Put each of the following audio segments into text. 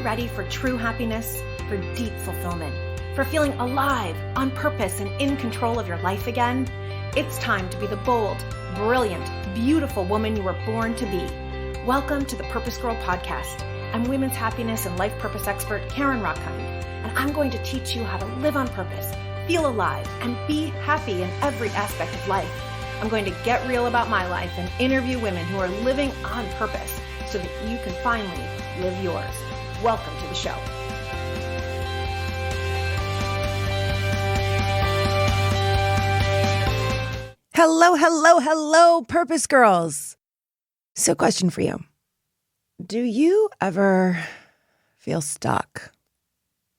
ready for true happiness, for deep fulfillment, for feeling alive, on purpose, and in control of your life again? It's time to be the bold, brilliant, beautiful woman you were born to be. Welcome to the PurposeGirl podcast. I'm women's happiness and life purpose expert Karen Rockkind, and I'm going to teach you how to live on purpose, feel alive, and be happy in every aspect of life. I'm going to get real about my life and interview women who are living on purpose so that you can finally live yours. Welcome to the show. Hello, Purpose Girls. So, question for you. Do you ever feel stuck?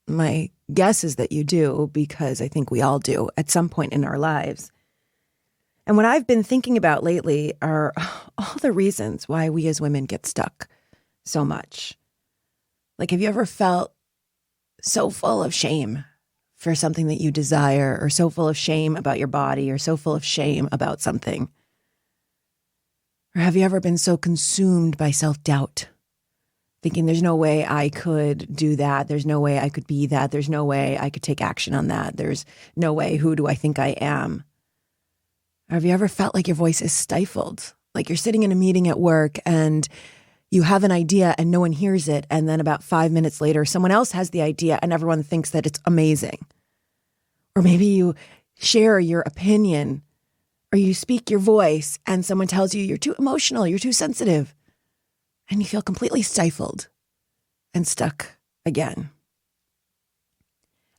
My guess is that you do, because I think we all do at some point in our lives. And what I've been thinking about lately are all the reasons why we as women get stuck so much. Like, have you ever felt so full of shame for something that you desire, or so full of shame about your body, or so full of shame about something? Or have you ever been so consumed by self-doubt, thinking there's no way I could do that, there's no way I could be that, there's no way I could take action on that, there's no way, who do I think I am? Or have you ever felt like your voice is stifled? Like you're sitting in a meeting at work and you have an idea and no one hears it. And then about 5 minutes later, someone else has the idea and everyone thinks that it's amazing. Or maybe you share your opinion or you speak your voice and someone tells you you're too emotional, you're too sensitive. And you feel completely stifled and stuck again.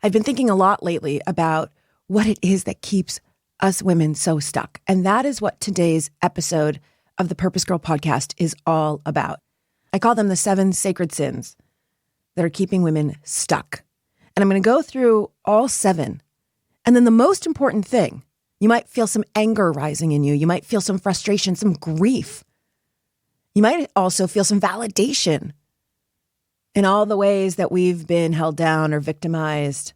I've been thinking a lot lately about what it is that keeps us women so stuck. And that is what today's episode of the Purpose Girl podcast is all about. I call them the 7 sacred sins that are keeping women stuck. And I'm going to go through all 7. And then the most important thing, you might feel some anger rising in you. You might feel some frustration, some grief. You might also feel some validation in all the ways that we've been held down or victimized.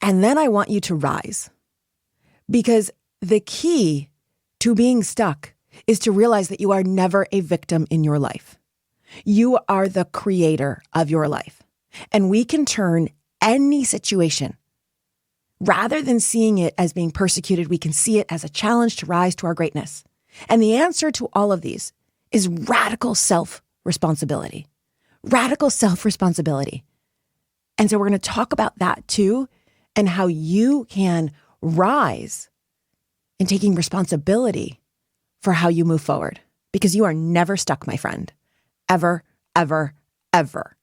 And then I want you to rise, because the key to being stuck is to realize that you are never a victim in your life. You are the creator of your life. And we can turn any situation, rather than seeing it as being persecuted, we can see it as a challenge to rise to our greatness. And the answer to all of these is radical self-responsibility. Radical self-responsibility. And so we're going to talk about that too, and how you can rise in taking responsibility for how you move forward. Because you are never stuck, my friend. Ever, ever, ever.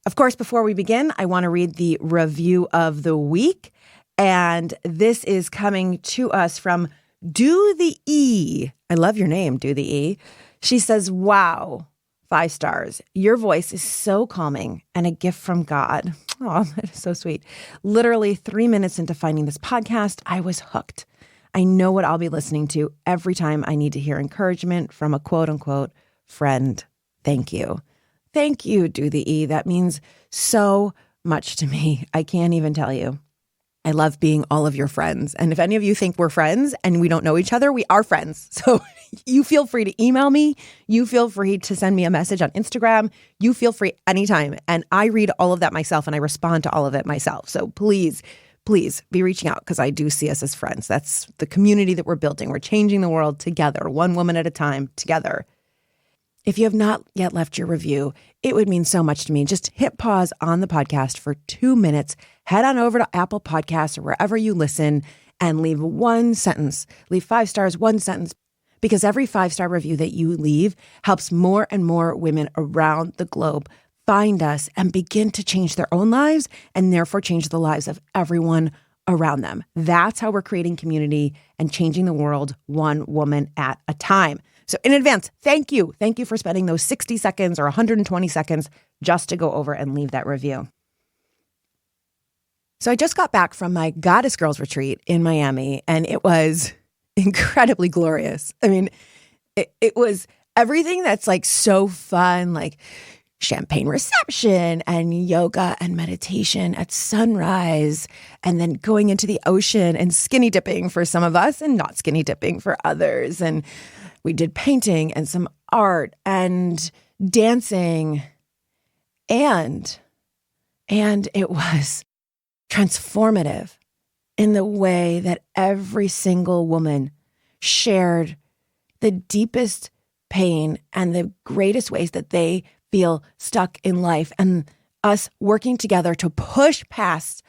Of course, before we begin, I want to read the review of the week. And this is coming to us from Do the E. I love your name, Do the E. She says, wow, 5 stars. Your voice is so calming and a gift from God. Oh, that is so sweet. Literally 3 minutes into finding this podcast, I was hooked. I know what I'll be listening to every time I need to hear encouragement from a quote unquote friend. Thank you. Thank you, Do the E. That means so much to me. I can't even tell you. I love being all of your friends. And if any of you think we're friends and we don't know each other, we are friends. So you feel free to email me. You feel free to send me a message on Instagram. You feel free anytime. And I read all of that myself and I respond to all of it myself. So please be reaching out, because I do see us as friends. That's the community that we're building. We're changing the world together, one woman at a time, together. If you have not yet left your review, it would mean so much to me. Just hit pause on the podcast for 2 minutes, head on over to Apple Podcasts or wherever you listen, and leave 1 sentence. Leave 5 stars, 1 sentence, because every 5-star review that you leave helps more and more women around the globe find us and begin to change their own lives, and therefore change the lives of everyone around them. That's how we're creating community and changing the world one woman at a time. So in advance, thank you. Thank you for spending those 60 seconds or 120 seconds just to go over and leave that review. So I just got back from my Goddess Girls retreat in Miami, and it was incredibly glorious. I mean, it was everything that's like so fun, like champagne reception and yoga and meditation at sunrise, and then going into the ocean and skinny dipping for some of us and not skinny dipping for others. And we did painting and some art and dancing, and it was transformative in the way that every single woman shared the deepest pain and the greatest ways that they feel stuck in life, and us working together to push past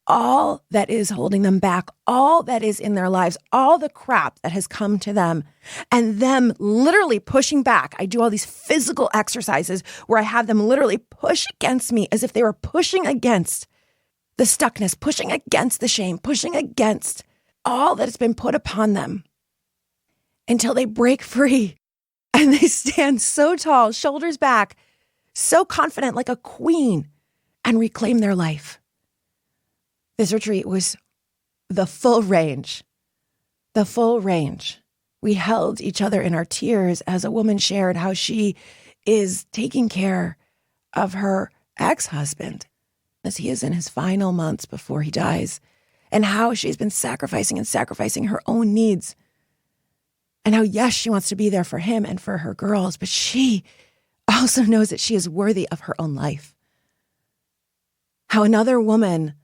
all that is holding them back, all that is in their lives, all the crap that has come to them, and them literally pushing back. I do all these physical exercises where I have them literally push against me as if they were pushing against the stuckness, pushing against the shame, pushing against all that has been put upon them until they break free and they stand so tall, shoulders back, so confident like a queen, and reclaim their life. This retreat was the full range. We held each other in our tears as a woman shared how she is taking care of her ex-husband as he is in his final months before he dies, and how she's been sacrificing her own needs, and how, yes, she wants to be there for him and for her girls, but she also knows that she is worthy of her own life. How another woman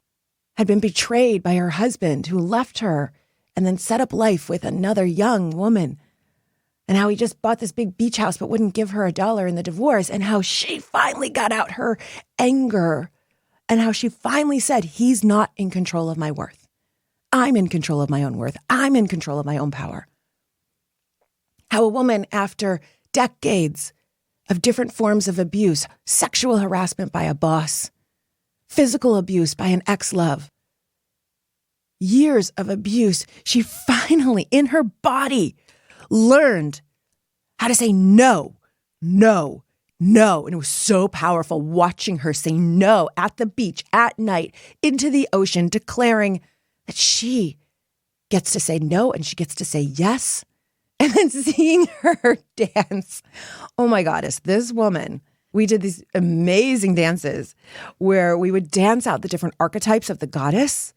had been betrayed by her husband who left her and then set up life with another young woman, and how he just bought this big beach house but wouldn't give her $1 in the divorce, and how she finally got out her anger, and how she finally said, he's not in control of my worth. I'm in control of my own worth. I'm in control of my own power. How a woman, after decades of different forms of abuse, sexual harassment by a boss, physical abuse by an ex-love, years of abuse, she finally, in her body, learned how to say no. And it was so powerful watching her say no at the beach, at night, into the ocean, declaring that she gets to say no and she gets to say yes. And then seeing her dance. Oh my goddess, this woman. We did these amazing dances where we would dance out the different archetypes of the goddess,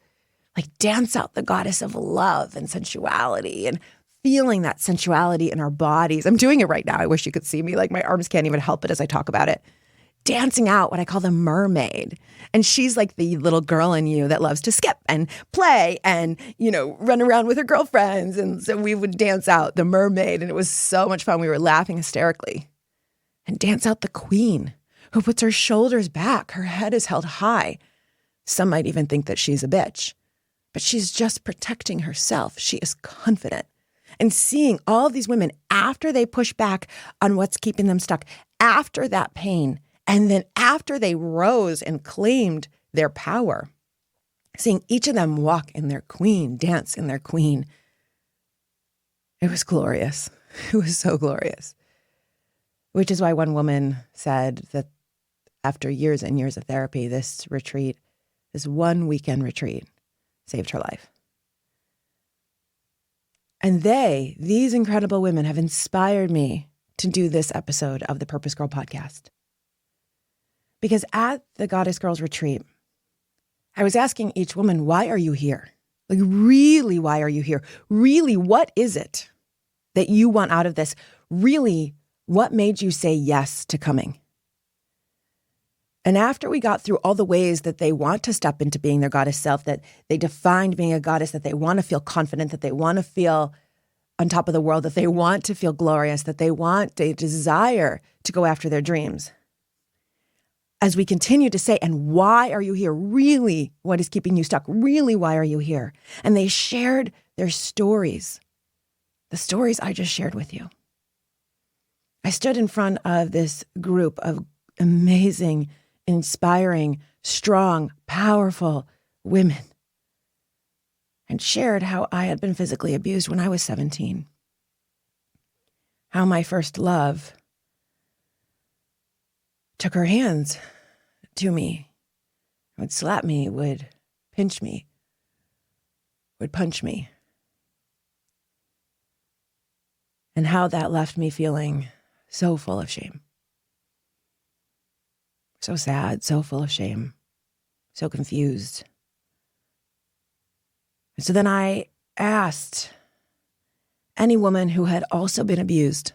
like dance out the goddess of love and sensuality and feeling that sensuality in our bodies. I'm doing it right now. I wish you could see me. Like my arms can't even help it as I talk about it. Dancing out what I call the mermaid. And she's like the little girl in you that loves to skip and play and, run around with her girlfriends. And so we would dance out the mermaid, and it was so much fun. We were laughing hysterically. And dance out the queen, who puts her shoulders back. Her head is held high. Some might even think that she's a bitch, but she's just protecting herself. She is confident. And seeing all these women after they push back on what's keeping them stuck, after that pain, and then after they rose and claimed their power, seeing each of them walk in their queen, dance in their queen. It was glorious. It was so glorious. Which is why one woman said that after years and years of therapy, this retreat, this one weekend retreat, saved her life. And these incredible women, have inspired me to do this episode of the Purpose Girl podcast. Because at the Goddess Girls retreat, I was asking each woman, why are you here? Like, really, why are you here? Really, what is it that you want out of this? Really, what made you say yes to coming? And after we got through all the ways that they want to step into being their goddess self, that they defined being a goddess, that they want to feel confident, that they want to feel on top of the world, that they want to feel glorious, that they desire to go after their dreams. As we continue to say, and why are you here? Really, what is keeping you stuck? Really, why are you here? And they shared their stories, the stories I just shared with you. I stood in front of this group of amazing, inspiring, strong, powerful women and shared how I had been physically abused when I was 17. How my first love took her hands to me, would slap me, would pinch me, would punch me. And how that left me feeling so full of shame. So sad, so full of shame, so confused. And so then I asked any woman who had also been abused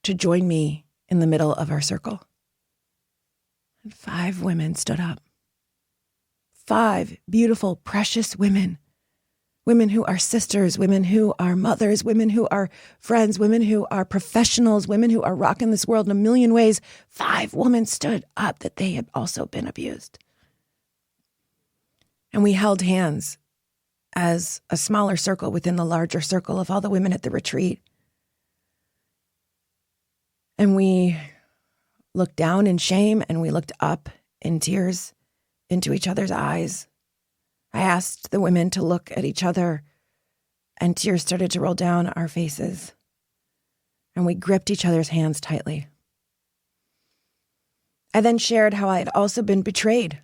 to join me in the middle of our circle. And 5 women stood up. 5 beautiful, precious women. Women who are sisters, women who are mothers, women who are friends, women who are professionals, women who are rocking this world in a million ways. 5 women stood up that they had also been abused. And we held hands as a smaller circle within the larger circle of all the women at the retreat. And we looked down in shame and we looked up in tears into each other's eyes. I asked the women to look at each other and tears started to roll down our faces. And we gripped each other's hands tightly. I then shared how I had also been betrayed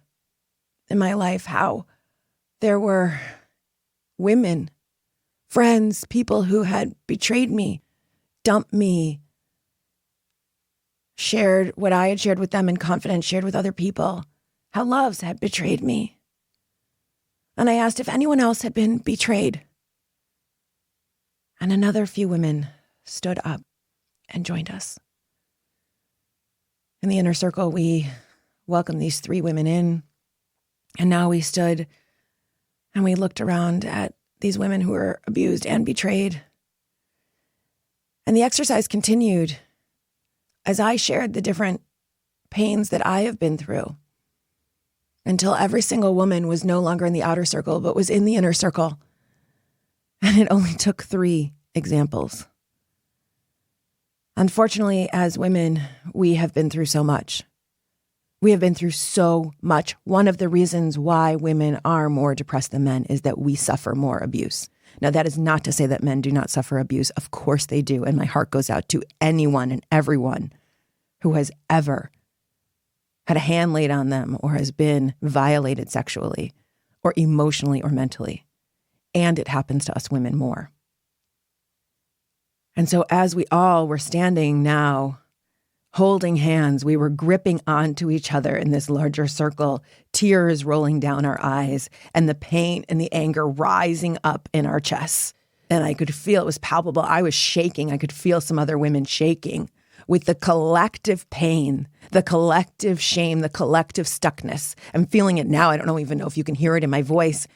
in my life, how there were women, friends, people who had betrayed me, dumped me, shared what I had shared with them in confidence, shared with other people, how loves had betrayed me. And I asked if anyone else had been betrayed. And another few women stood up and joined us. In the inner circle, we welcomed these 3 women in. And now we stood and we looked around at these women who were abused and betrayed. And the exercise continued as I shared the different pains that I have been through until every single woman was no longer in the outer circle, but was in the inner circle. And it only took 3 examples. Unfortunately, as women, we have been through so much. We have been through so much. One of the reasons why women are more depressed than men is that we suffer more abuse. Now, that is not to say that men do not suffer abuse. Of course they do. And my heart goes out to anyone and everyone who has ever had a hand laid on them or has been violated sexually or emotionally or mentally. And it happens to us women more. And so as we all were standing now, holding hands, we were gripping onto each other in this larger circle, tears rolling down our eyes, and the pain and the anger rising up in our chests. And I could feel it was palpable. I was shaking. I could feel some other women shaking with the collective pain, the collective shame, the collective stuckness. I'm feeling it now. I don't even know if you can hear it in my voice.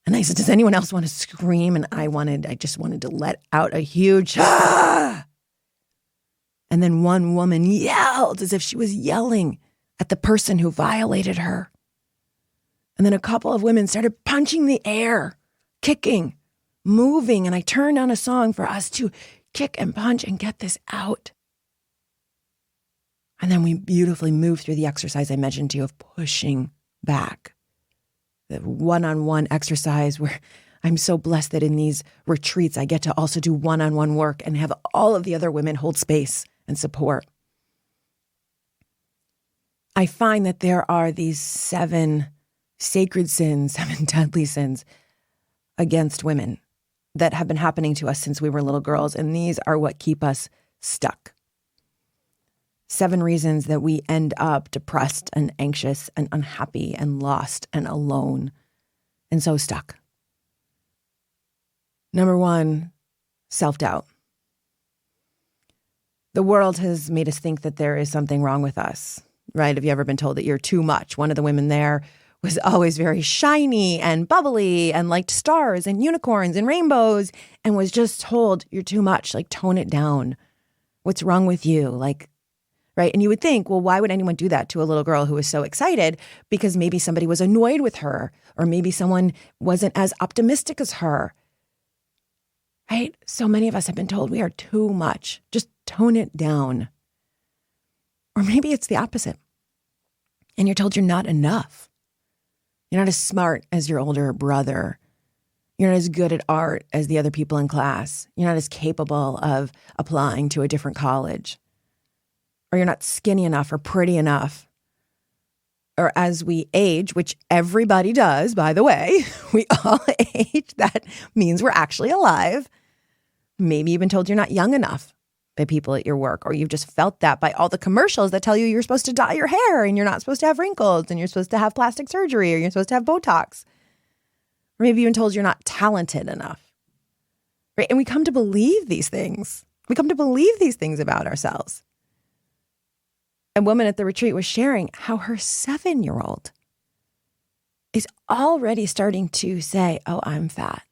And I said, does anyone else want to scream? And I just wanted to let out a huge, ah! And then one woman yelled as if she was yelling at the person who violated her. And then a couple of women started punching the air, kicking, moving. And I turned on a song for us to kick and punch and get this out. And then we beautifully moved through the exercise I mentioned to you of pushing back. The one-on-one exercise where I'm so blessed that in these retreats, I get to also do one-on-one work and have all of the other women hold space and support. I find that there are these 7 sacred sins, 7 deadly sins against women that have been happening to us since we were little girls. And these are what keep us stuck. 7 reasons that we end up depressed and anxious and unhappy and lost and alone and so stuck. Number 1, self-doubt. The world has made us think that there is something wrong with us, right? Have you ever been told that you're too much? One of the women there was always very shiny and bubbly and liked stars and unicorns and rainbows and was just told you're too much, like tone it down. What's wrong with you? Like, right? And you would think, well, why would anyone do that to a little girl who was so excited? Because maybe somebody was annoyed with her, or maybe someone wasn't as optimistic as her, right? So many of us have been told we are too much. Just tone it down. Or maybe it's the opposite. And you're told you're not enough. You're not as smart as your older brother. You're not as good at art as the other people in class. You're not as capable of applying to a different college. Or you're not skinny enough or pretty enough. Or as we age, which everybody does, by the way, we all age. That means we're actually alive. Maybe you've been told you're not young enough by people at your work, or you've just felt that by all the commercials that tell you you're supposed to dye your hair and you're not supposed to have wrinkles and you're supposed to have plastic surgery or you're supposed to have Botox. Or maybe you've been told you're not talented enough. Right? And we come to believe these things. We come to believe these things about ourselves. A woman at the retreat was sharing how her 7-year-old is already starting to say, oh, I'm fat.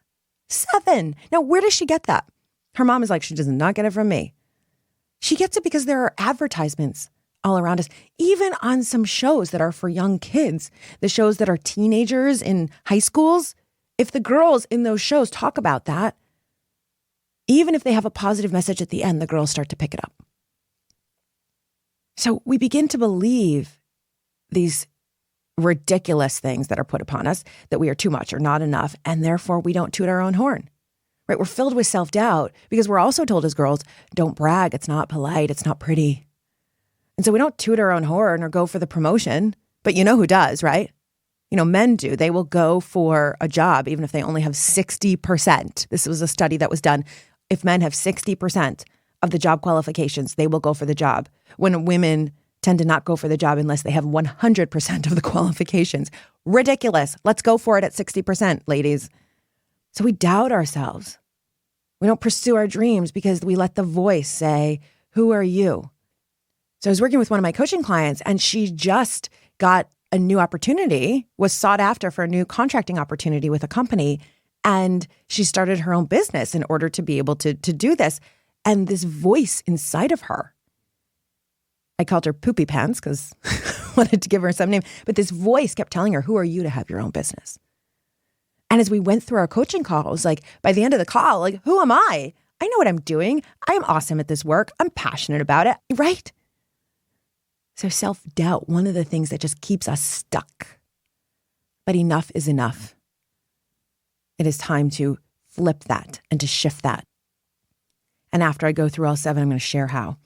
7. Now, where does she get that? Her mom is like, she does not get it from me. She gets it because there are advertisements all around us, even on some shows that are for young kids, the shows that are teenagers in high schools. If the girls in those shows talk about that, even if they have a positive message at the end, the girls start to pick it up. So we begin to believe these ridiculous things that are put upon us, that we are too much or not enough, and therefore we don't toot our own horn. Right? We're filled with self-doubt because we're also told as girls, don't brag, it's not polite, it's not pretty. And so we don't toot our own horn or go for the promotion, but you know who does, right? You know, men do. They will go for a job even if they only have 60%. This was a study that was done. If men have 60% of the job qualifications, they will go for the job. When women tend to not go for the job unless they have 100% of the qualifications. Ridiculous. Let's go for it at 60%, ladies. So we doubt ourselves. We don't pursue our dreams because we let the voice say, who are you? So I was working with one of my coaching clients and she just got a new opportunity, was sought after for a new contracting opportunity with a company. And she started her own business in order to be able to do this. And this voice inside of her, I called her Poopy Pants because I wanted to give her some name, but this voice kept telling her, who are you to have your own business? And as we went through our coaching call, it was like, by the end of the call, like, who am I? I know what I'm doing. I am awesome at this work. I'm passionate about it, right? So self-doubt, one of the things that just keeps us stuck. But enough is enough. It is time to flip that and to shift that. And after I go through all 7, I'm going to share how.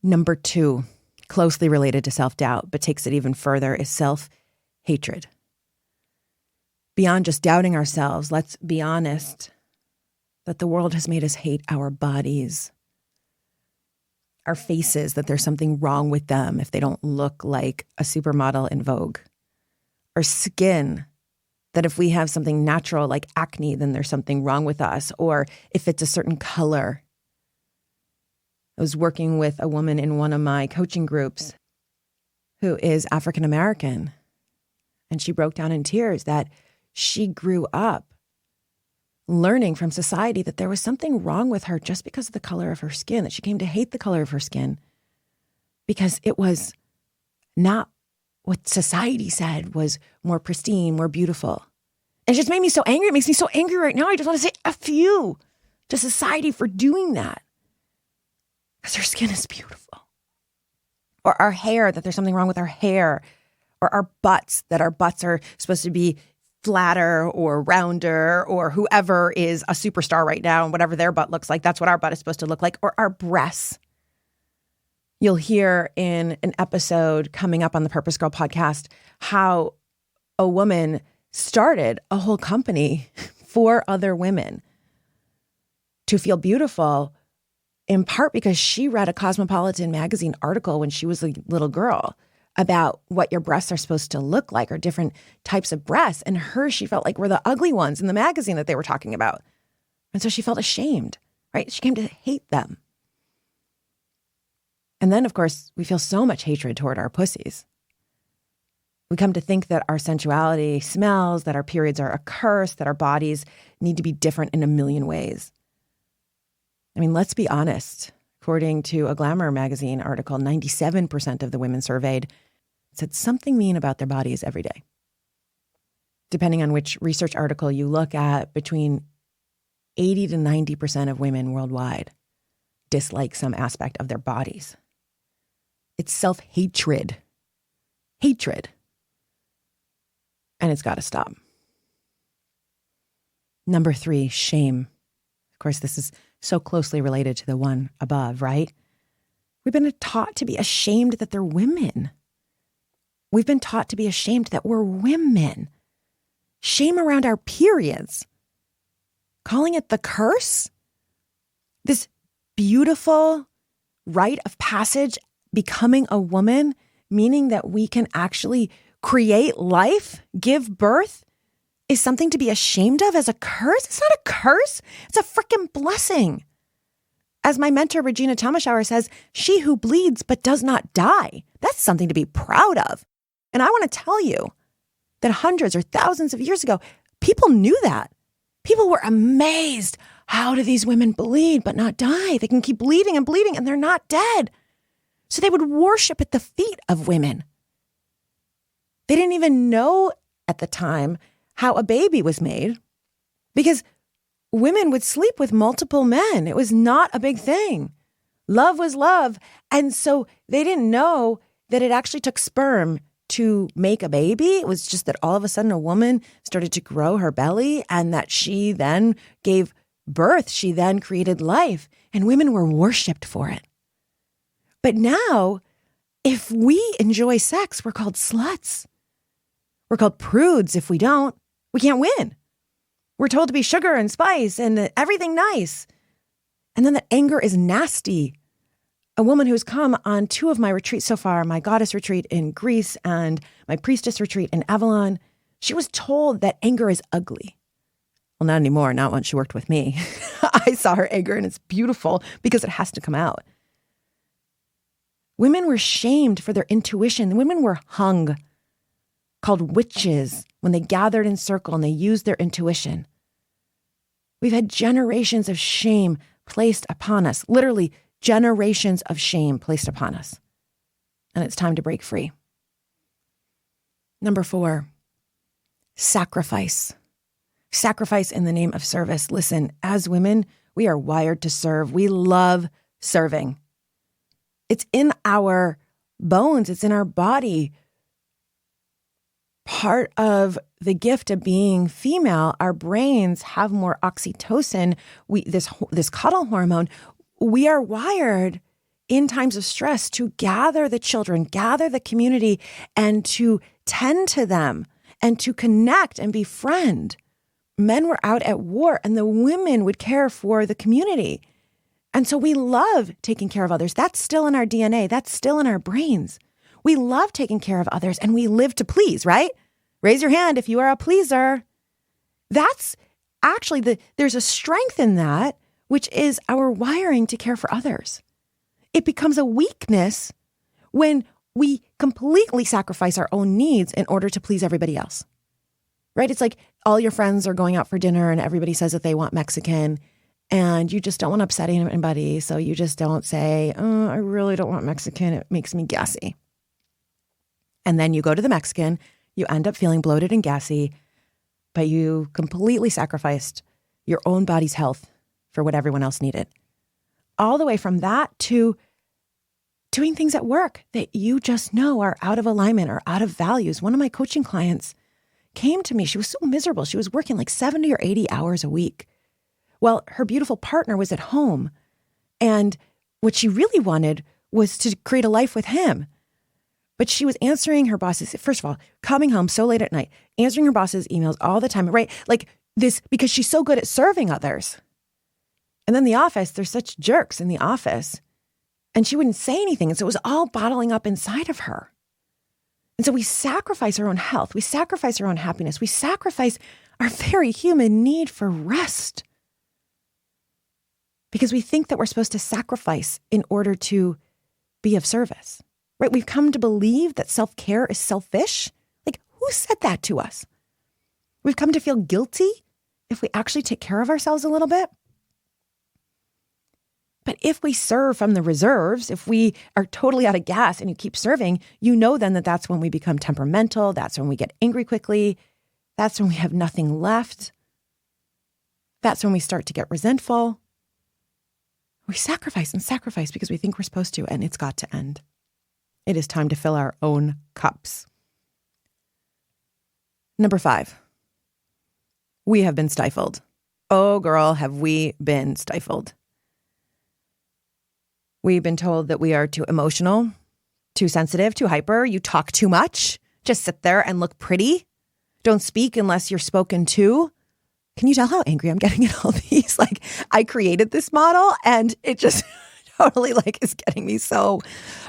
Number 2, closely related to self-doubt, but takes it even further, is self-hatred. Beyond just doubting ourselves, let's be honest that the world has made us hate our bodies, our faces, that there's something wrong with them if they don't look like a supermodel in Vogue, our skin, that if we have something natural like acne, then there's something wrong with us, or if it's a certain color. I was working with a woman in one of my coaching groups who is African American, and she broke down in tears that she grew up learning from society that there was something wrong with her just because of the color of her skin, that she came to hate the color of her skin because it was not what society said was more pristine, more beautiful. And it just made me so angry. It makes me so angry right now. I just want to say F you to society for doing that. Because her skin is beautiful. Or our hair, that there's something wrong with our hair. Or our butts, that our butts are supposed to be flatter or rounder, or whoever is a superstar right now and whatever their butt looks like, that's what our butt is supposed to look like. Or our breasts. You'll hear in an episode coming up on the Purpose Girl podcast how a woman started a whole company for other women to feel beautiful, in part because she read a Cosmopolitan magazine article when she was a little girl about what your breasts are supposed to look like, or different types of breasts. And she felt like were the ugly ones in the magazine that they were talking about. And so she felt ashamed, right? She came to hate them. And then, of course, we feel so much hatred toward our pussies. We come to think that our sensuality smells, that our periods are a curse, that our bodies need to be different in a million ways. I mean, let's be honest. According to a Glamour magazine article, 97% of the women surveyed said something mean about their bodies every day. Depending on which research article you look at, between 80 to 90% of women worldwide dislike some aspect of their bodies. It's self-hatred. Hatred. And it's got to stop. Number 3, shame. Of course, this is so closely related to the one above, right? We've been taught to be ashamed that they're women. We've been taught to be ashamed that we're women. Shame around our periods. Calling it the curse. This beautiful rite of passage, becoming a woman, meaning that we can actually create life, give birth, is something to be ashamed of as a curse. It's not a curse. It's a freaking blessing. As my mentor, Regina Thomashower, says, she who bleeds but does not die. That's something to be proud of. And I want to tell you that hundreds or thousands of years ago, people knew that. People were amazed. How do these women bleed but not die? They can keep bleeding and bleeding and they're not dead. So they would worship at the feet of women. They didn't even know at the time how a baby was made because women would sleep with multiple men. It was not a big thing. Love was love. And so they didn't know that it actually took sperm to make a baby. It was just that all of a sudden a woman started to grow her belly and that she then gave birth. She then created life and women were worshipped for it. But now, if we enjoy sex, we're called sluts. We're called prudes if we don't. We can't win. We're told to be sugar and spice and everything nice. And then that anger is nasty. A woman who's come on 2 of my retreats so far, my goddess retreat in Greece and my priestess retreat in Avalon, she was told that anger is ugly. Well, not anymore, not when she worked with me. I saw her anger and it's beautiful because it has to come out. Women were shamed for their intuition. Women were hung, called witches, when they gathered in circle and they used their intuition. We've had generations of shame placed upon us, literally generations of shame placed upon us. And it's time to break free. Number 4, sacrifice. Sacrifice in the name of service. Listen, as women, we are wired to serve. We love serving. It's in our bones. It's in our body. Part of the gift of being female, our brains have more oxytocin. This cuddle hormone. We are wired in times of stress to gather the children, gather the community, and to tend to them, and to connect and befriend. Men were out at war, and the women would care for the community. And so we love taking care of others. That's still in our DNA. That's still in our brains. We love taking care of others, and we live to please, right? Raise your hand if you are a pleaser. That's actually there's a strength in that, which is our wiring to care for others. It becomes a weakness when we completely sacrifice our own needs in order to please everybody else, right? It's like all your friends are going out for dinner and everybody says that they want Mexican and you just don't want to upset anybody. So you just don't say, oh, I really don't want Mexican. It makes me gassy. And then you go to the Mexican, you end up feeling bloated and gassy, but you completely sacrificed your own body's health for what everyone else needed. All the way from that to doing things at work that you just know are out of alignment or out of values. One of my coaching clients came to me. She was so miserable. She was working like 70 or 80 hours a week. Well, her beautiful partner was at home. And what she really wanted was to create a life with him. But she was answering her boss's, first of all, coming home so late at night, answering her boss's emails all the time, right? Like this, because she's so good at serving others. And then the office, there's such jerks in the office. And she wouldn't say anything. And so it was all bottling up inside of her. And so we sacrifice our own health. We sacrifice our own happiness. We sacrifice our very human need for rest. Because we think that we're supposed to sacrifice in order to be of service, right? We've come to believe that self-care is selfish. Like, who said that to us? We've come to feel guilty if we actually take care of ourselves a little bit. But if we serve from the reserves, if we are totally out of gas and you keep serving, you know then that that's when we become temperamental. That's when we get angry quickly. That's when we have nothing left. That's when we start to get resentful. We sacrifice and sacrifice because we think we're supposed to, and it's got to end. It is time to fill our own cups. Number 5, we have been stifled. Oh, girl, have we been stifled. We've been told that we are too emotional, too sensitive, too hyper. You talk too much. Just sit there and look pretty. Don't speak unless you're spoken to. Can you tell how angry I'm getting at all these? Like, I created this model and it just totally like is getting me so.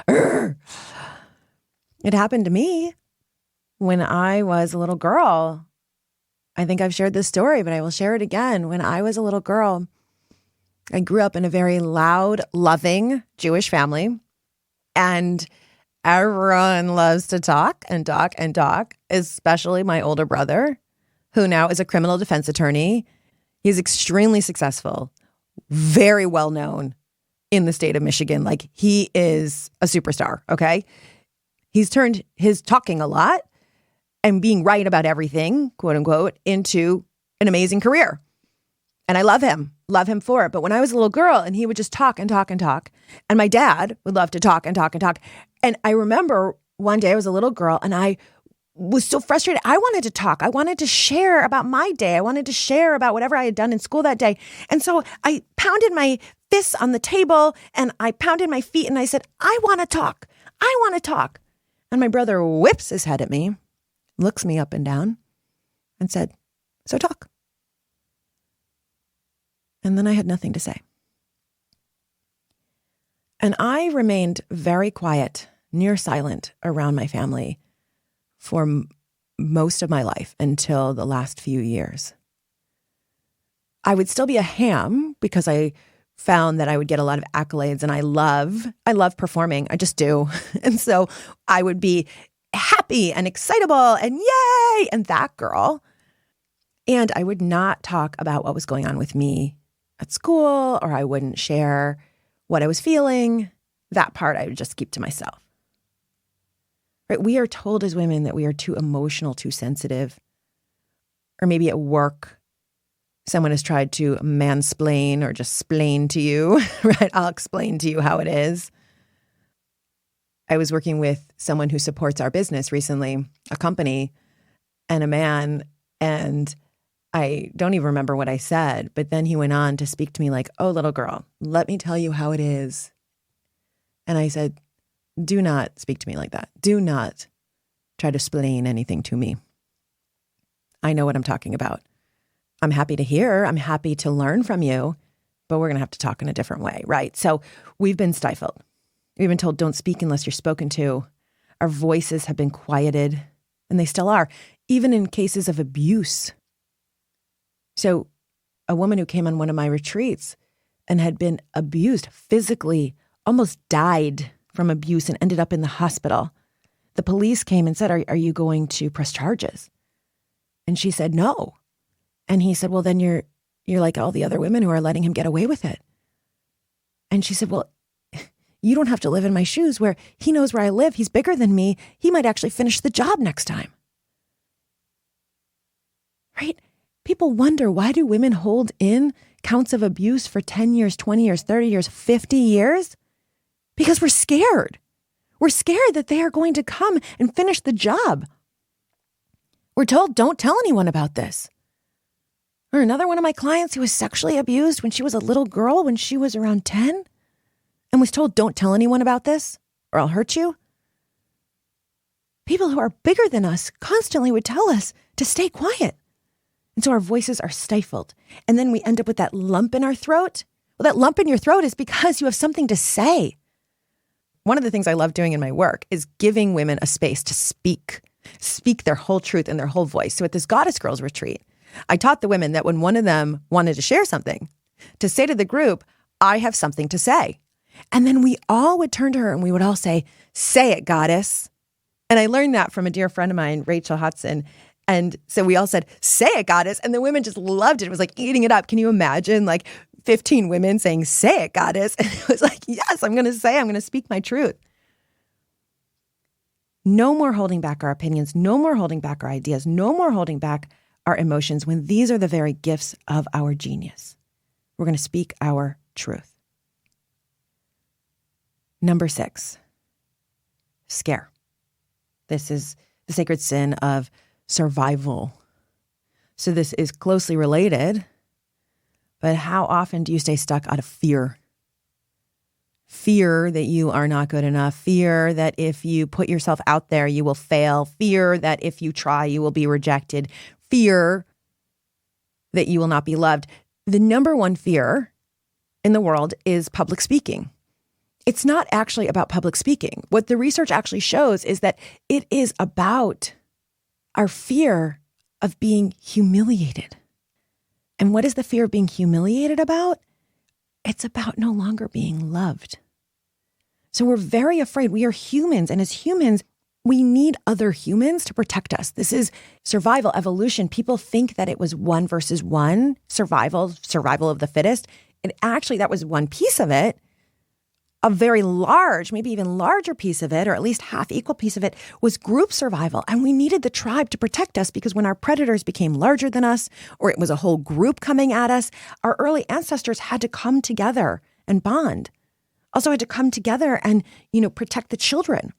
It happened to me when I was a little girl. I think I've shared this story, but I will share it again. When I was a little girl, I grew up in a very loud, loving Jewish family, and everyone loves to talk and talk and talk, especially my older brother, who now is a criminal defense attorney. He's extremely successful, very well known in the state of Michigan. Like, he is a superstar, okay? He's turned his talking a lot and being right about everything, quote unquote, into an amazing career. And I love him for it. But when I was a little girl and he would just talk and talk and talk, and my dad would love to talk and talk and talk. And I remember one day I was a little girl and I was so frustrated. I wanted to talk. I wanted to share about my day. I wanted to share about whatever I had done in school that day. And so I pounded my fists on the table and I pounded my feet and I said, I want to talk. I want to talk. And my brother whips his head at me, looks me up and down and said, so talk. And then I had nothing to say. And I remained very quiet, near silent around my family for most of my life until the last few years. I would still be a ham because I found that I would get a lot of accolades, and I love performing. I just do. And so I would be happy and excitable and yay, and that girl. And I would not talk about what was going on with me at school, or I wouldn't share what I was feeling. That part I would just keep to myself. Right? We are told as women that we are too emotional, too sensitive. Or maybe at work, someone has tried to mansplain or just splain to you, right? I'll explain to you how it is. I was working with someone who supports our business recently, a company, and a man, and I don't even remember what I said, but then he went on to speak to me like, oh, little girl, let me tell you how it is. And I said, do not speak to me like that. Do not try to explain anything to me. I know what I'm talking about. I'm happy to hear. I'm happy to learn from you, but we're going to have to talk in a different way, right? So we've been stifled. We've been told don't speak unless you're spoken to. Our voices have been quieted, and they still are, even in cases of abuse. So a woman who came on one of my retreats and had been abused physically, almost died from abuse and ended up in the hospital. The police came and said, are you going to press charges? And she said, no. And he said, well, then you're like all the other women who are letting him get away with it. And she said, well, you don't have to live in my shoes where he knows where I live. He's bigger than me. He might actually finish the job next time. Right? People wonder, why do women hold in counts of abuse for 10 years, 20 years, 30 years, 50 years? Because we're scared. We're scared that they are going to come and finish the job. We're told, don't tell anyone about this. Or another one of my clients who was sexually abused when she was a little girl, when she was around 10, and was told, don't tell anyone about this or I'll hurt you. People who are bigger than us constantly would tell us to stay quiet. And so our voices are stifled. And then we end up with that lump in our throat. Well, that lump in your throat is because you have something to say. One of the things I love doing in my work is giving women a space to speak their whole truth and their whole voice. So at this Goddess Girls retreat, I taught the women that when one of them wanted to share something, to say to the group, I have something to say. And then we all would turn to her and we would all say it, goddess. And I learned that from a dear friend of mine, Rachel Hudson. And so we all said, say it, goddess. And the women just loved it. It was like eating it up. Can you imagine like 15 women saying, say it, goddess? And it was like, yes, I'm going to speak my truth. No more holding back our opinions. No more holding back our ideas. No more holding back our emotions when these are the very gifts of our genius. We're going to speak our truth. Number 6, scare. This is the sacred sin of survival. So this is closely related, but how often do you stay stuck out of fear? Fear that you are not good enough. Fear that if you put yourself out there, you will fail. Fear that if you try, you will be rejected. Fear that you will not be loved. The number one fear in the world is public speaking. It's not actually about public speaking. What the research actually shows is that it is about our fear of being humiliated. And what is the fear of being humiliated about? it's about no longer being loved. So we're very afraid. We are humans. And as humans, we need other humans to protect us. This is survival, evolution. People think that it was one versus one, survival of the fittest. And actually, that was one piece of it. A very large, maybe even larger piece of it, or at least half equal piece of it, was group survival. And we needed the tribe to protect us because when our predators became larger than us, or it was a whole group coming at us, our early ancestors had to come together and bond. Also had to come together and, protect the children.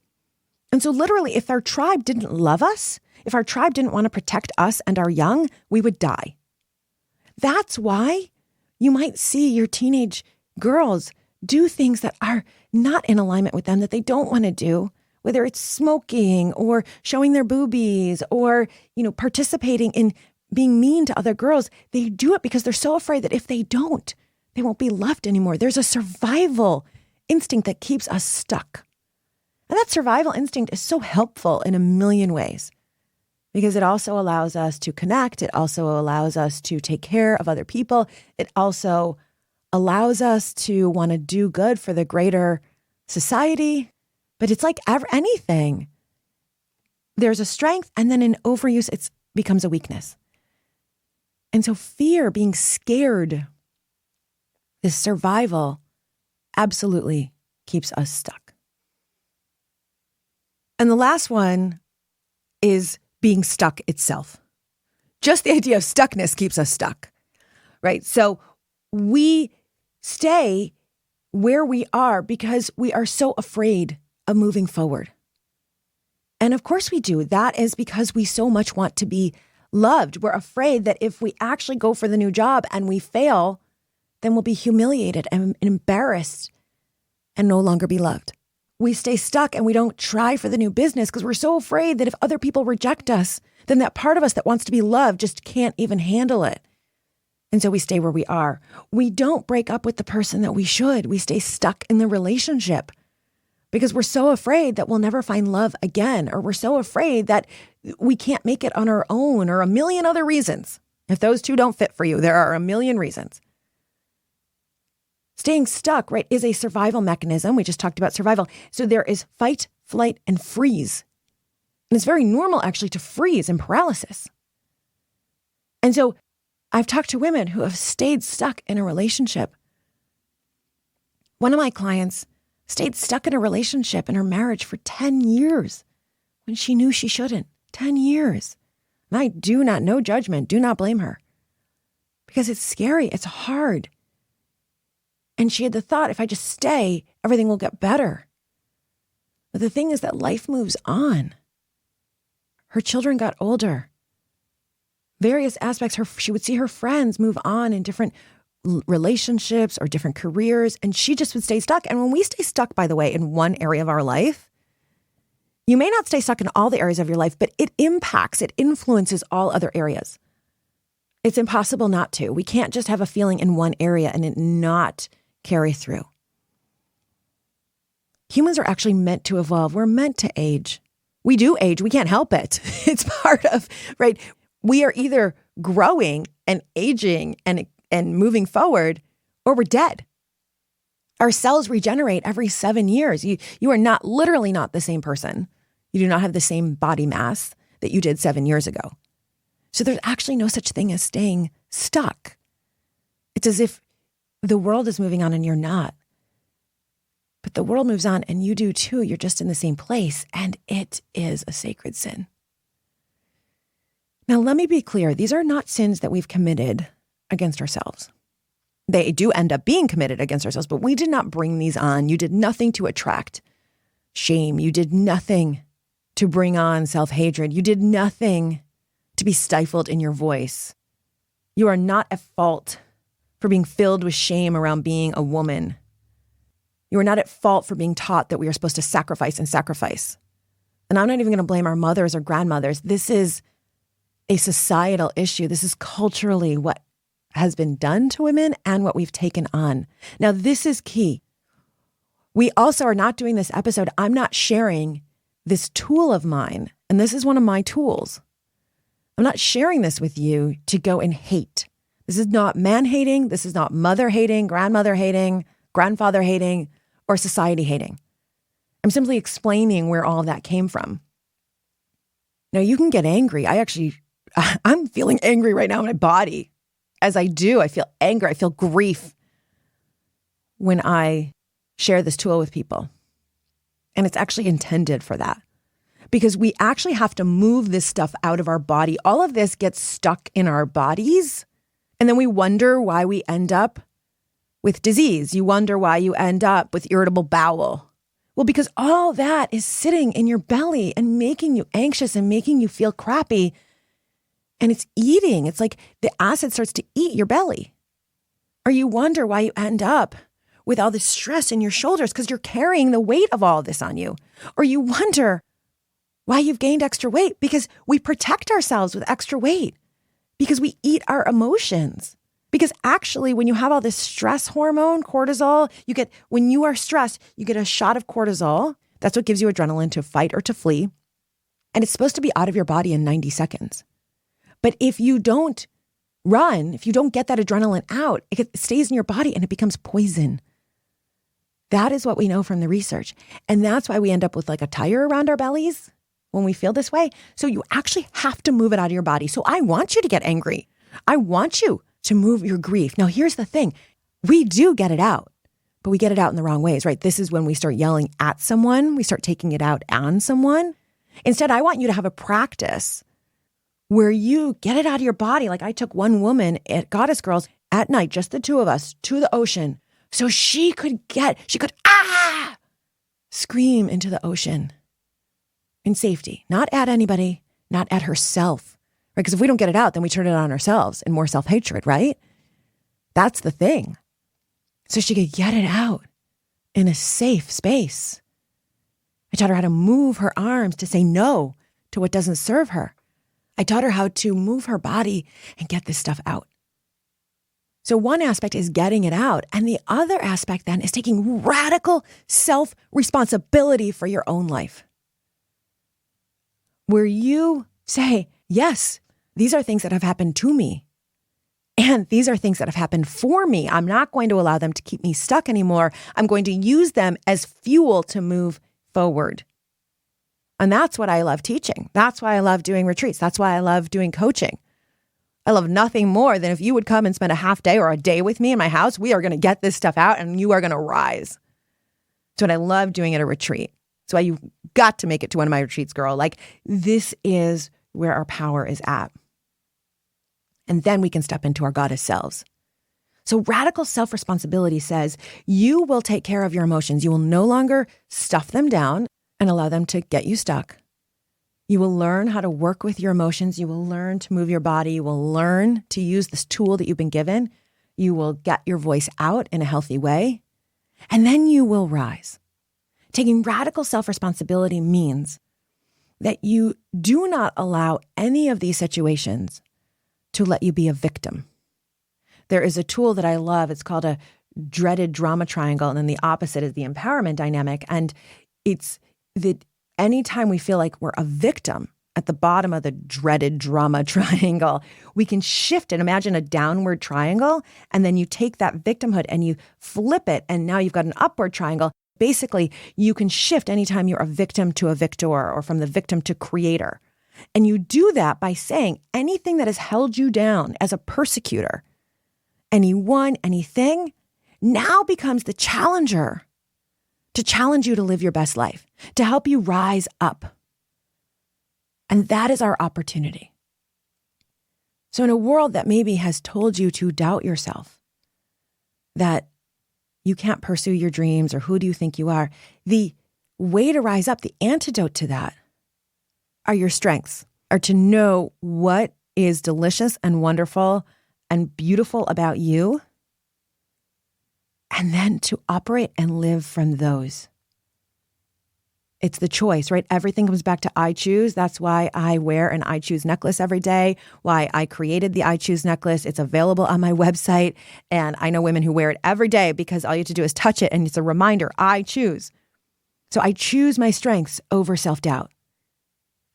And so literally, if our tribe didn't love us, if our tribe didn't want to protect us and our young, we would die. That's why you might see your teenage girls do things that are not in alignment with them, that they don't want to do, whether it's smoking or showing their boobies or, participating in being mean to other girls. They do it because they're so afraid that if they don't, they won't be loved anymore. There's a survival instinct that keeps us stuck. And that survival instinct is so helpful in a million ways because it also allows us to connect. It also allows us to take care of other people. It also allows us to want to do good for the greater society. But it's like anything. There's a strength, and then in overuse, it becomes a weakness. And so fear, being scared, this survival absolutely keeps us stuck. And the last one is being stuck itself. Just the idea of stuckness keeps us stuck, right? So we stay where we are because we are so afraid of moving forward. And of course we do. That is because we so much want to be loved. We're afraid that if we actually go for the new job and we fail, then we'll be humiliated and embarrassed and no longer be loved. We stay stuck and we don't try for the new business because we're so afraid that if other people reject us, then that part of us that wants to be loved just can't even handle it. And so we stay where we are. We don't break up with the person that we should. We stay stuck in the relationship because we're so afraid that we'll never find love again, or we're so afraid that we can't make it on our own, or a million other reasons. If those two don't fit for you, there are a million reasons. Staying stuck, right, is a survival mechanism. We just talked about survival. So there is fight, flight, and freeze. And it's very normal, actually, to freeze in paralysis. And so I've talked to women who have stayed stuck in a relationship. One of my clients stayed stuck in a relationship in her marriage for 10 years when she knew she shouldn't. 10 years. And I do not, no judgment, do not blame her. Because it's scary, it's hard. And she had the thought, if I just stay, everything will get better. But the thing is that life moves on. Her children got older. Various aspects, she would see her friends move on in different relationships or different careers, and she just would stay stuck. And when we stay stuck, by the way, in one area of our life, you may not stay stuck in all the areas of your life, but it influences all other areas. It's impossible not to. We can't just have a feeling in one area and it not carry through. Humans are actually meant to evolve. We're meant to age. We do age. We can't help it. It's part of, right? We are either growing and aging and moving forward, or we're dead. Our cells regenerate every 7 years. You are literally not the same person. You do not have the same body mass that you did 7 years ago. So there's actually no such thing as staying stuck. It's as if the world is moving on and you're not. But the world moves on and you do too. You're just in the same place, and it is a sacred sin. Now, let me be clear. These are not sins that we've committed against ourselves. They do end up being committed against ourselves, but we did not bring these on. You did nothing to attract shame. You did nothing to bring on self-hatred. You did nothing to be stifled in your voice. You are not at fault for being filled with shame around being a woman. You are not at fault for being taught that we are supposed to sacrifice and sacrifice. And I'm not even going to blame our mothers or grandmothers. This is a societal issue. This is culturally what has been done to women and what we've taken on. Now, this is key. We also are not doing this episode. I'm not sharing this tool of mine, and this is one of my tools. I'm not sharing this with you to go and hate. This is not man hating. This is not mother hating, grandmother hating, grandfather hating, or society hating. I'm simply explaining where all of that came from. Now, you can get angry. I'm feeling angry right now in my body. As I do, I feel anger. I feel grief when I share this tool with people. And it's actually intended for that. Because we actually have to move this stuff out of our body. All of this gets stuck in our bodies. And then we wonder why we end up with disease. You wonder why you end up with irritable bowel. Well, because all that is sitting in your belly and making you anxious and making you feel crappy. And it's eating. It's like the acid starts to eat your belly. Or you wonder why you end up with all this stress in your shoulders because you're carrying the weight of all of this on you. Or you wonder why you've gained extra weight because we protect ourselves with extra weight because we eat our emotions. Because actually, when you have all this stress hormone, cortisol, when you are stressed, you get a shot of cortisol. That's what gives you adrenaline to fight or to flee. And it's supposed to be out of your body in 90 seconds. But if you don't run, if you don't get that adrenaline out, it stays in your body and it becomes poison. That is what we know from the research. And that's why we end up with like a tire around our bellies when we feel this way. So you actually have to move it out of your body. So I want you to get angry. I want you to move your grief. Now, here's the thing. We do get it out, but we get it out in the wrong ways, right? This is when we start yelling at someone. We start taking it out on someone. Instead, I want you to have a practice where you get it out of your body. Like I took one woman at Goddess Girls at night, just the two of us, to the ocean. So she could scream into the ocean in safety, not at anybody, not at herself. Right? Because if we don't get it out, then we turn it on ourselves and more self-hatred, right? That's the thing. So she could get it out in a safe space. I taught her how to move her arms to say no to what doesn't serve her. I taught her how to move her body and get this stuff out. So one aspect is getting it out. And the other aspect then is taking radical self-responsibility for your own life. Where you say, yes, these are things that have happened to me. And these are things that have happened for me. I'm not going to allow them to keep me stuck anymore. I'm going to use them as fuel to move forward. And that's what I love teaching. That's why I love doing retreats. That's why I love doing coaching. I love nothing more than if you would come and spend a half day or a day with me in my house, we are going to get this stuff out and you are going to rise. That's what I love doing at a retreat. That's why you got to make it to one of my retreats, girl. Like this is where our power is at. And then we can step into our goddess selves. So radical self-responsibility says you will take care of your emotions. You will no longer stuff them down and allow them to get you stuck. You will learn how to work with your emotions. You will learn to move your body. You will learn to use this tool that you've been given. You will get your voice out in a healthy way. And then you will rise. Taking radical self-responsibility means that you do not allow any of these situations to let you be a victim. There is a tool that I love. It's called a dreaded drama triangle. And then the opposite is the empowerment dynamic. And it's that anytime we feel like we're a victim at the bottom of the dreaded drama triangle, we can shift it. Imagine a downward triangle. And then you take that victimhood and you flip it. And now you've got an upward triangle. Basically, you can shift anytime you're a victim to a victor or from the victim to creator. And you do that by saying anything that has held you down as a persecutor, anyone, anything, now becomes the challenger to challenge you to live your best life, to help you rise up. And that is our opportunity. So in a world that maybe has told you to doubt yourself, that you can't pursue your dreams or who do you think you are, the way to rise up, the antidote to that are your strengths, are to know what is delicious and wonderful and beautiful about you, and then to operate and live from those. It's the choice, right? Everything comes back to I choose. That's why I wear an I choose necklace every day, why I created the I choose necklace. It's available on my website. And I know women who wear it every day because all you have to do is touch it and it's a reminder, I choose. So I choose my strengths over self-doubt.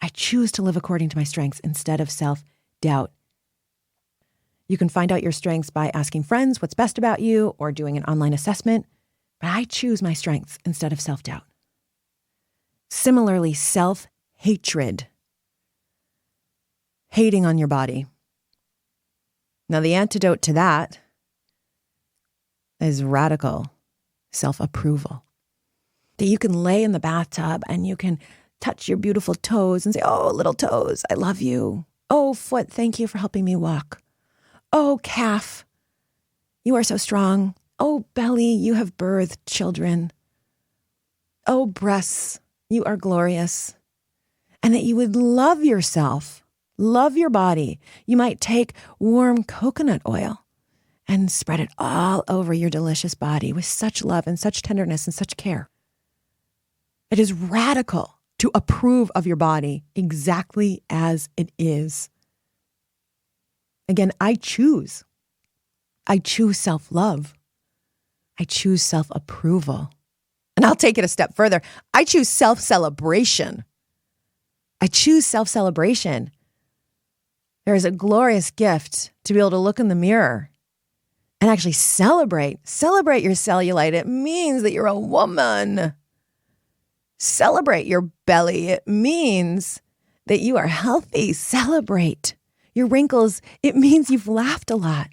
I choose to live according to my strengths instead of self-doubt. You can find out your strengths by asking friends what's best about you or doing an online assessment. But I choose my strengths instead of self-doubt. Similarly, self-hatred. Hating on your body. Now, the antidote to that is radical self-approval. That you can lay in the bathtub and you can touch your beautiful toes and say, oh, little toes, I love you. Oh, foot, thank you for helping me walk. Oh, calf, you are so strong. Oh, belly, you have birthed children. Oh, breasts, you are glorious. And that you would love yourself, love your body. You might take warm coconut oil and spread it all over your delicious body with such love and such tenderness and such care. It is radical to approve of your body exactly as it is. Again, I choose self-love. I choose self-approval. And I'll take it a step further. I choose self-celebration. I choose self-celebration. There is a glorious gift to be able to look in the mirror and actually celebrate your cellulite. It means that you're a woman. Celebrate your belly. It means that you are healthy. Celebrate your wrinkles. It means you've laughed a lot.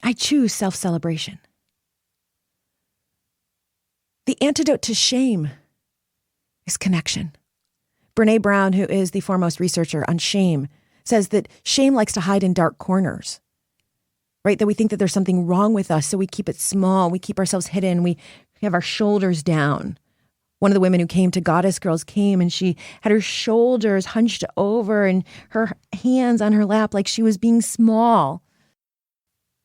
I choose self-celebration. The antidote to shame is connection. Brene Brown, who is the foremost researcher on shame, says that shame likes to hide in dark corners, right? That we think that there's something wrong with us, so we keep it small. We keep ourselves hidden. We have our shoulders down. One of the women who came to Goddess Girls came and she had her shoulders hunched over and her hands on her lap like she was being small.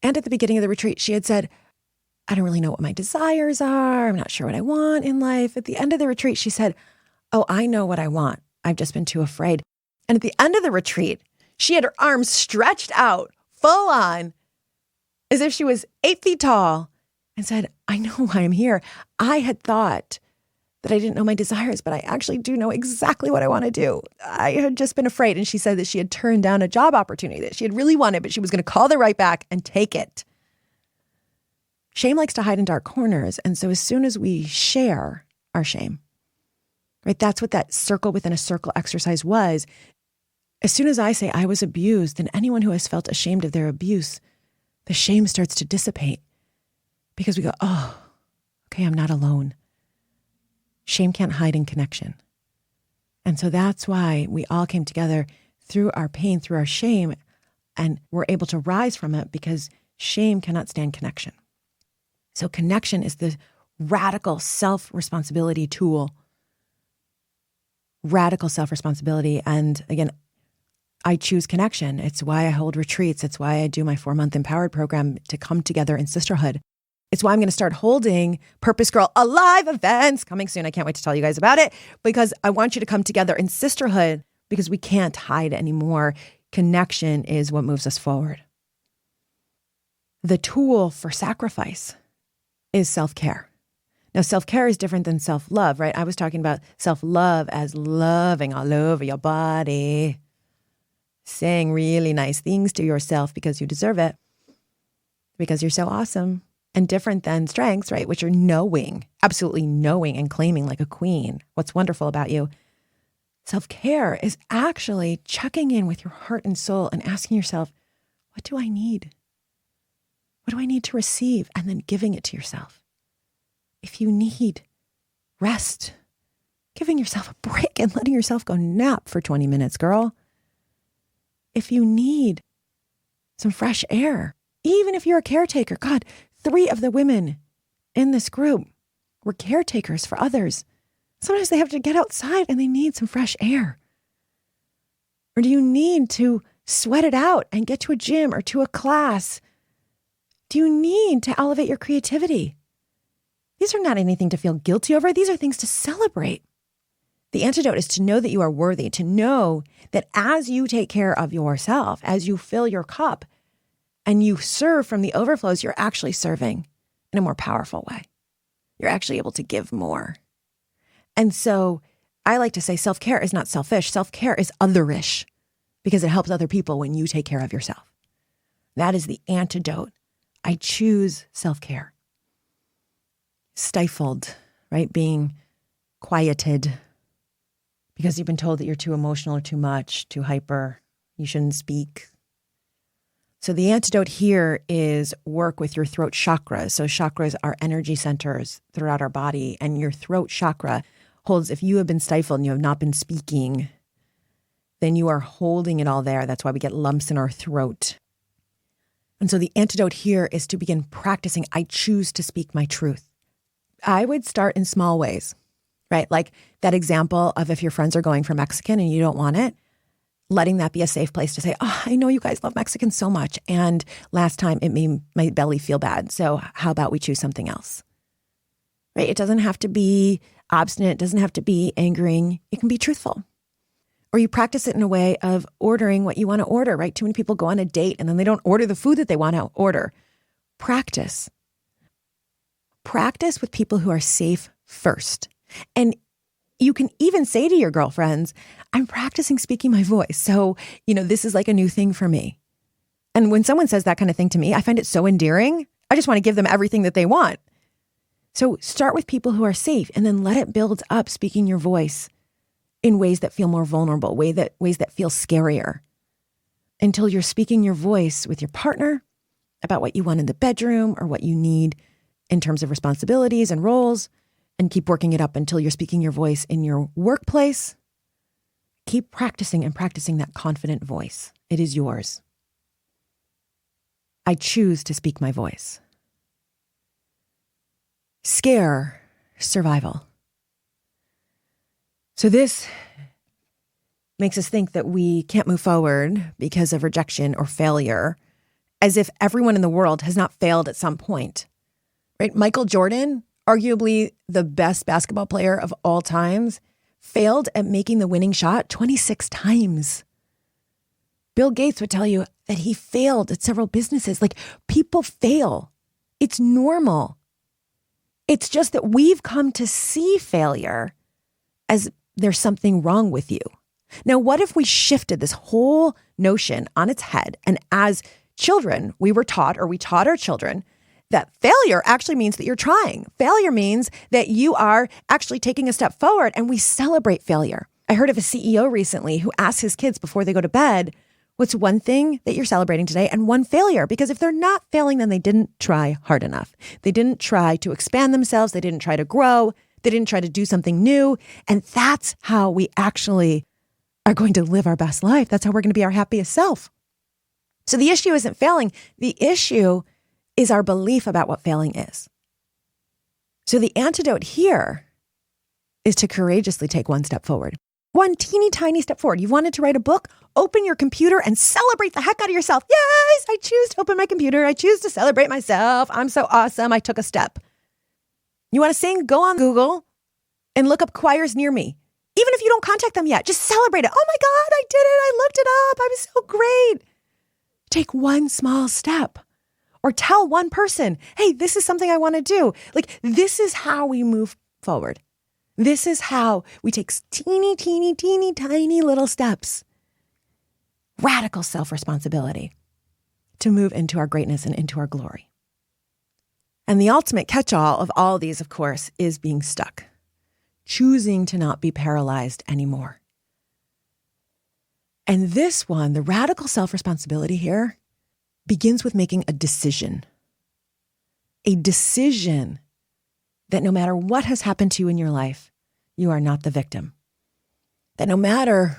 And at the beginning of the retreat, she had said, I don't really know what my desires are. I'm not sure what I want in life. At the end of the retreat, she said, oh, I know what I want. I've just been too afraid. And at the end of the retreat, she had her arms stretched out, full on, as if she was 8 feet tall, and said, I know why I'm here. I had thought that I didn't know my desires, but I actually do know exactly what I want to do. I had just been afraid. And she said that she had turned down a job opportunity that she had really wanted, but she was going to call the right back and take it. Shame likes to hide in dark corners. And so as soon as we share our shame, right, that's what that circle within a circle exercise was. As soon as I say I was abused, then anyone who has felt ashamed of their abuse, the shame starts to dissipate because we go, oh, okay, I'm not alone. Shame can't hide in connection. And so that's why we all came together through our pain, through our shame, and we're able to rise from it because shame cannot stand connection. So connection is the radical self-responsibility tool. Radical self-responsibility. And again, I choose connection. It's why I hold retreats. It's why I do my 4-month Empowered program to come together in sisterhood. It's why I'm going to start holding Purpose Girl Alive events coming soon. I can't wait to tell you guys about it because I want you to come together in sisterhood because we can't hide anymore. Connection is what moves us forward. The tool for sacrifice is self-care. Now, self-care is different than self-love, right? I was talking about self-love as loving all over your body, saying really nice things to yourself because you deserve it, because you're so awesome. And different than strengths, right? Which are knowing, absolutely knowing and claiming like a queen what's wonderful about you. Self-care is actually checking in with your heart and soul and asking yourself, what do I need? What do I need to receive? And then giving it to yourself. If you need rest, giving yourself a break and letting yourself go nap for 20 minutes, girl. If you need some fresh air, even if you're a caretaker, God, 3 of the women in this group were caretakers for others. Sometimes they have to get outside and they need some fresh air. Or do you need to sweat it out and get to a gym or to a class? Do you need to elevate your creativity? These are not anything to feel guilty over. These are things to celebrate. The antidote is to know that you are worthy, to know that as you take care of yourself, as you fill your cup, and you serve from the overflows, you're actually serving in a more powerful way. You're actually able to give more. And so I like to say self-care is not selfish. Self-care is otherish because it helps other people when you take care of yourself. That is the antidote. I choose self-care. Stifled, right? Being quieted because you've been told that you're too emotional or too much, too hyper, you shouldn't speak. So the antidote here is work with your throat chakra. So chakras are energy centers throughout our body, and your throat chakra holds, if you have been stifled and you have not been speaking, then you are holding it all there. That's why we get lumps in our throat. And so the antidote here is to begin practicing, I choose to speak my truth. I would start in small ways, right? Like that example of if your friends are going for Mexican and you don't want it, letting that be a safe place to say, oh, I know you guys love Mexican so much. And last time it made my belly feel bad. So how about we choose something else? Right? It doesn't have to be obstinate. It doesn't have to be angering. It can be truthful. Or you practice it in a way of ordering what you want to order, right? Too many people go on a date and then they don't order the food that they want to order. Practice. Practice with people who are safe first. And you can even say to your girlfriends, I'm practicing speaking my voice. So, this is like a new thing for me. And when someone says that kind of thing to me, I find it so endearing. I just want to give them everything that they want. So start with people who are safe and then let it build up speaking your voice in ways that feel more vulnerable, ways that feel scarier, until you're speaking your voice with your partner about what you want in the bedroom or what you need in terms of responsibilities and roles, and keep working it up until you're speaking your voice in your workplace. Keep practicing and practicing that confident voice. It is yours. I choose to speak my voice. Scare, survival. So this makes us think that we can't move forward because of rejection or failure, as if everyone in the world has not failed at some point, right? Michael Jordan, arguably the best basketball player of all times, failed at making the winning shot 26 times. Bill Gates would tell you that he failed at several businesses. Like, people fail. It's normal. It's just that we've come to see failure as there's something wrong with you. Now, what if we shifted this whole notion on its head? And as children, we taught our children that failure actually means that you're trying. Failure means that you are actually taking a step forward, and we celebrate failure. I heard of a CEO recently who asked his kids before they go to bed, what's one thing that you're celebrating today and one failure? Because if they're not failing, then they didn't try hard enough. They didn't try to expand themselves. They didn't try to grow. They didn't try to do something new. And that's how we actually are going to live our best life. That's how we're going to be our happiest self. So the issue isn't failing. The issue is our belief about what failing is. So the antidote here is to courageously take one step forward. One teeny tiny step forward. You wanted to write a book? Open your computer and celebrate the heck out of yourself. Yes, I choose to open my computer. I choose to celebrate myself. I'm so awesome. I took a step. You want to sing? Go on Google and look up choirs near me. Even if you don't contact them yet, just celebrate it. Oh my God, I did it. I looked it up. I'm so great. Take one small step. Or tell one person, hey, this is something I want to do. Like, this is how we move forward. This is how we take teeny, teeny, teeny, tiny little steps. Radical self-responsibility to move into our greatness and into our glory. And the ultimate catch-all of all of these, of course, is being stuck. Choosing to not be paralyzed anymore. And this one, the radical self-responsibility here, begins with making a decision. A decision that no matter what has happened to you in your life, you are not the victim. That no matter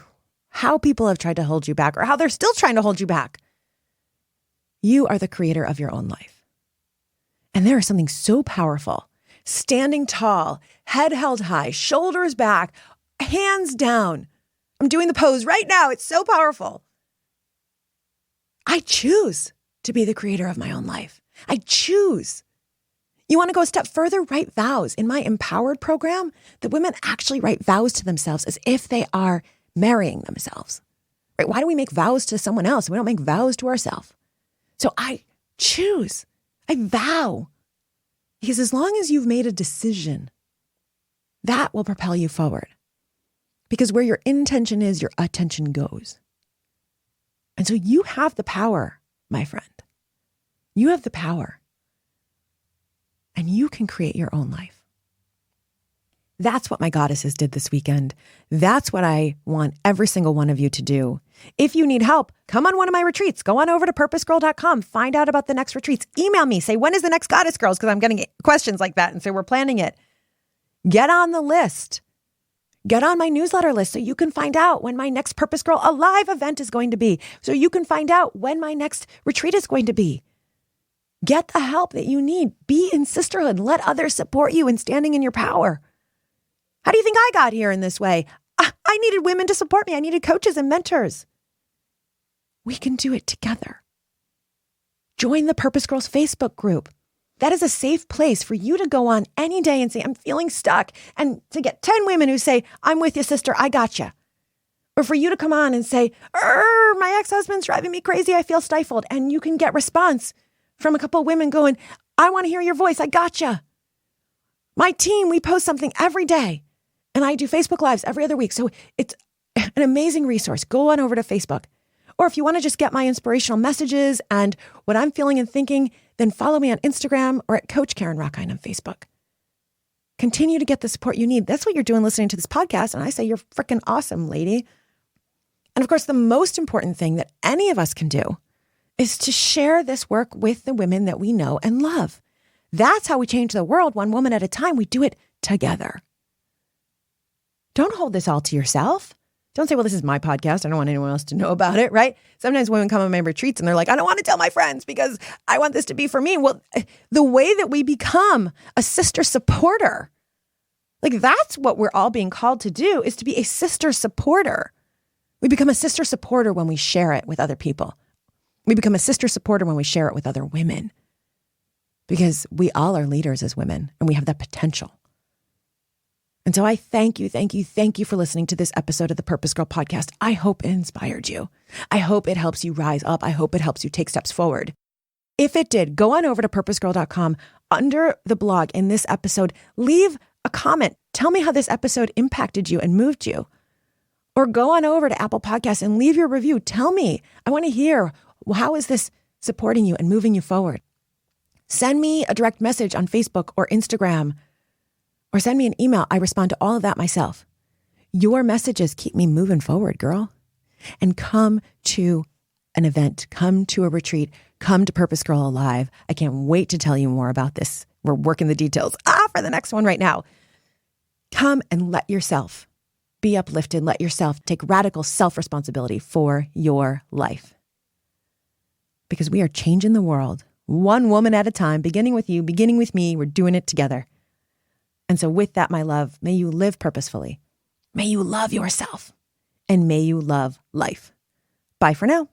how people have tried to hold you back or how they're still trying to hold you back, you are the creator of your own life. And there is something so powerful, standing tall, head held high, shoulders back, hands down. I'm doing the pose right now. It's so powerful. I choose to be the creator of my own life. I choose. You want to go a step further? Write vows. In my Empowered program, the women actually write vows to themselves as if they are marrying themselves. Right? Why do we make vows to someone else? We don't make vows to ourselves. So I choose. I vow. Because as long as you've made a decision, that will propel you forward. Because where your intention is, your attention goes. And so you have the power, my friend. You have the power. And you can create your own life. That's what my goddesses did this weekend. That's what I want every single one of you to do. If you need help, come on one of my retreats. Go on over to PurposeGirl.com. Find out about the next retreats. Email me. Say, when is the next Goddess Girls? Because I'm getting questions like that. And so we're planning it. Get on the list. Get on my newsletter list so you can find out when my next Purpose Girl Alive event is going to be. So you can find out when my next retreat is going to be. Get the help that you need. Be in sisterhood. Let others support you in standing in your power. How do you think I got here in this way? I needed women to support me. I needed coaches and mentors. We can do it together. Join the Purpose Girls Facebook group. That is a safe place for you to go on any day and say, I'm feeling stuck. And to get 10 women who say, I'm with you, sister. I got you. Or for you to come on and say, my ex-husband's driving me crazy. I feel stifled. And you can get response from a couple of women going, I want to hear your voice. I got you. My team, we post something every day. And I do Facebook Lives every other week. So it's an amazing resource. Go on over to Facebook. Or if you want to just get my inspirational messages and what I'm feeling and thinking, then follow me on Instagram or at Coach Karen Rockine on Facebook. Continue to get the support you need. That's what you're doing listening to this podcast. And I say, you're freaking awesome, lady. And of course, the most important thing that any of us can do is to share this work with the women that we know and love. That's how we change the world, one woman at a time. We do it together. Don't hold this all to yourself. Don't say, well, this is my podcast. I don't want anyone else to know about it, right? Sometimes women come on my retreats and they're like, I don't want to tell my friends because I want this to be for me. Well, the way that we become a sister supporter, like that's what we're all being called to do, is to be a sister supporter. We become a sister supporter when we share it with other people. We become a sister supporter when we share it with other women, because we all are leaders as women and we have that potential. And so I thank you for listening to this episode of the Purpose Girl podcast. I hope it inspired you. I hope it helps you rise up. I hope it helps you take steps forward. If it did, go on over to PurposeGirl.com. Under the blog in this episode, leave a comment. Tell me how this episode impacted you and moved you. Or go on over to Apple Podcasts and leave your review. Tell me. I want to hear, how is this supporting you and moving you forward? Send me a direct message on Facebook or Instagram, or send me an email. I respond to all of that myself. Your messages keep me moving forward, girl. And come to an event, come to a retreat, come to Purpose Girl Alive. I can't wait to tell you more about this. We're working the details for the next one right now. Come and let yourself be uplifted. Let yourself take radical self-responsibility for your life. Because we are changing the world, one woman at a time, beginning with you, beginning with me. We're doing it together. And so with that, my love, may you live purposefully. May you love yourself. And may you love life. Bye for now.